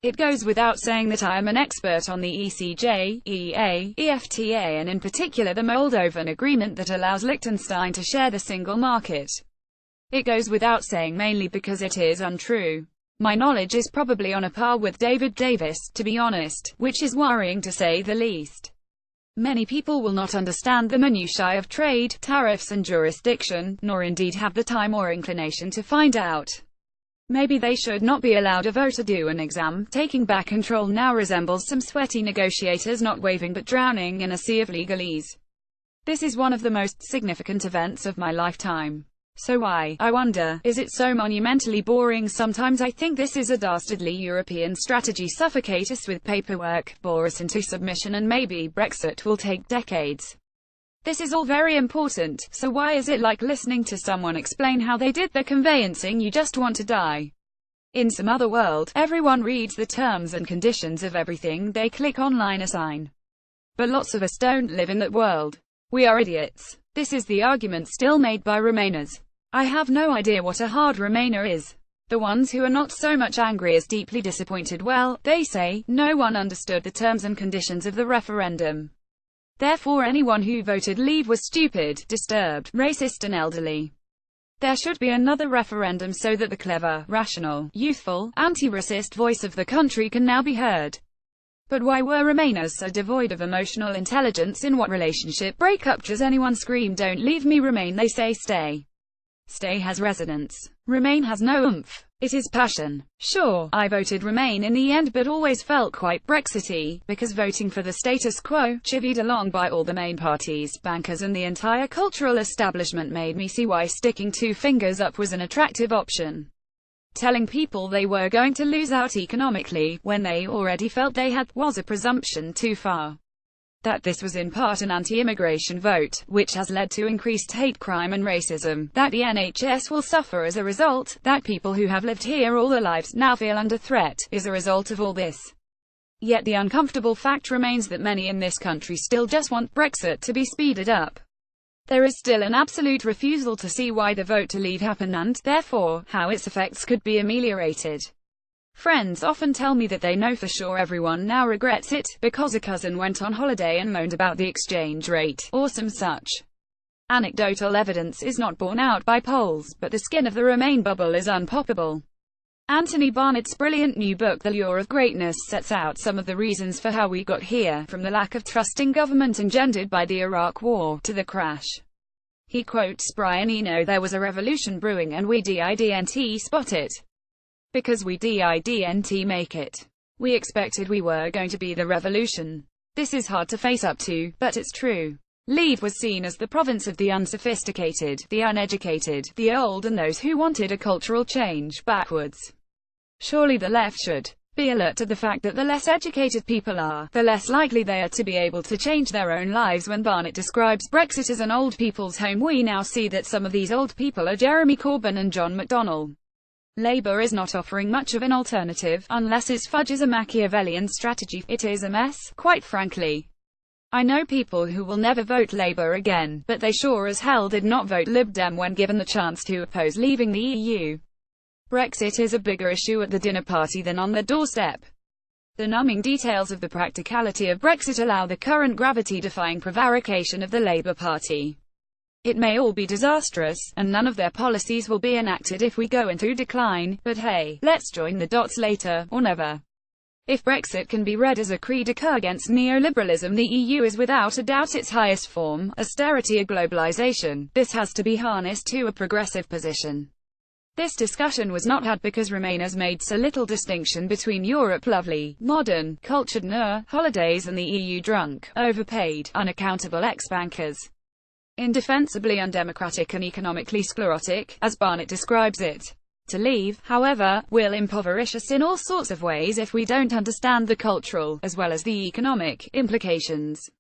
It goes without saying that I am an expert on the ECJ, EA, Efta and in particular the Moldovan agreement that allows Liechtenstein to share the single market. It goes without saying mainly because it is untrue. My knowledge is probably on a par with David Davis, to be honest, which is worrying to say the least. Many people will not understand the minutiae of trade, tariffs and jurisdiction, nor indeed have the time or inclination to find out. Maybe they should not be allowed a vote or do an exam. Taking back control now resembles some sweaty negotiators not waving but drowning in a sea of legalese. This is one of the most significant events of my lifetime. So why, I wonder, is it so monumentally boring? Sometimes I think this is a dastardly European strategy: suffocate us with paperwork, bore us into submission, and maybe Brexit will take decades. This is all very important, so why is it like listening to someone explain how they did the conveyancing? You just want to die. In some other world, everyone reads the terms and conditions of everything they click online or sign. But lots of us don't live in that world. We are idiots. This is the argument still made by Remainers. I have no idea what a hard Remainer is. The ones who are not so much angry as deeply disappointed. Well, they say, no one understood the terms and conditions of the referendum. Therefore anyone who voted Leave was stupid, disturbed, racist and elderly. There should be another referendum so that the clever, rational, youthful, anti-racist voice of the country can now be heard. But why were Remainers so devoid of emotional intelligence? In what relationship breakup does anyone scream, "Don't leave me"? Remain, they say stay. Stay has resonance. Remain has no oomph. It is passion. Sure, I voted Remain in the end, but always felt quite Brexity, because voting for the status quo, chivied along by all the main parties, bankers and the entire cultural establishment, made me see why sticking two fingers up was an attractive option. Telling people they were going to lose out economically, when they already felt they had, was a presumption too far. That this was in part an anti-immigration vote, which has led to increased hate crime and racism, that the NHS will suffer as a result, that people who have lived here all their lives now feel under threat, is a result of all this. Yet the uncomfortable fact remains that many in this country still just want Brexit to be speeded up. There is still an absolute refusal to see why the vote to leave happened and, therefore, how its effects could be ameliorated. Friends often tell me that they know for sure everyone now regrets it, because a cousin went on holiday and moaned about the exchange rate, or some such. Anecdotal evidence is not borne out by polls, but the skin of the Remain bubble is unpoppable. Anthony Barnett's brilliant new book The Lure of Greatness sets out some of the reasons for how we got here, from the lack of trust in government engendered by the Iraq War, to the crash. He quotes Brian Eno: "There was a revolution brewing and we didn't spot it. Because we didn't make it. We expected we were going to be the revolution." This is hard to face up to, but it's true. Leave was seen as the province of the unsophisticated, the uneducated, the old and those who wanted a cultural change backwards. Surely the left should be alert to the fact that the less educated people are, the less likely they are to be able to change their own lives. When Barnett describes Brexit as an old people's home, we now see that some of these old people are Jeremy Corbyn and John McDonnell. Labour is not offering much of an alternative, unless its fudge is a Machiavellian strategy. It is a mess, quite frankly. I know people who will never vote Labour again, but they sure as hell did not vote Lib Dem when given the chance to oppose leaving the EU. Brexit is a bigger issue at the dinner party than on the doorstep. The numbing details of the practicality of Brexit allow the current gravity-defying prevarication of the Labour Party. It may all be disastrous, and none of their policies will be enacted if we go in through decline, but hey, let's join the dots later, or never. If Brexit can be read as a cri de coeur against neoliberalism, the EU is without a doubt its highest form, austerity or globalization. This has to be harnessed to a progressive position. This discussion was not had because Remainers made so little distinction between Europe lovely, modern, cultured holidays and the EU drunk, overpaid, unaccountable ex-bankers. Indefensibly undemocratic and economically sclerotic, as Barnett describes it. To leave, however, will impoverish us in all sorts of ways if we don't understand the cultural, as well as the economic, implications.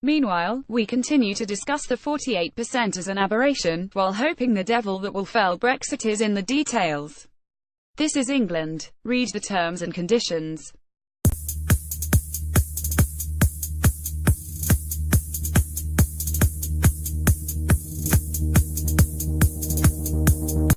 Meanwhile, we continue to discuss the 48% as an aberration, while hoping the devil that will fell Brexit is in the details. This is England. Read the terms and conditions.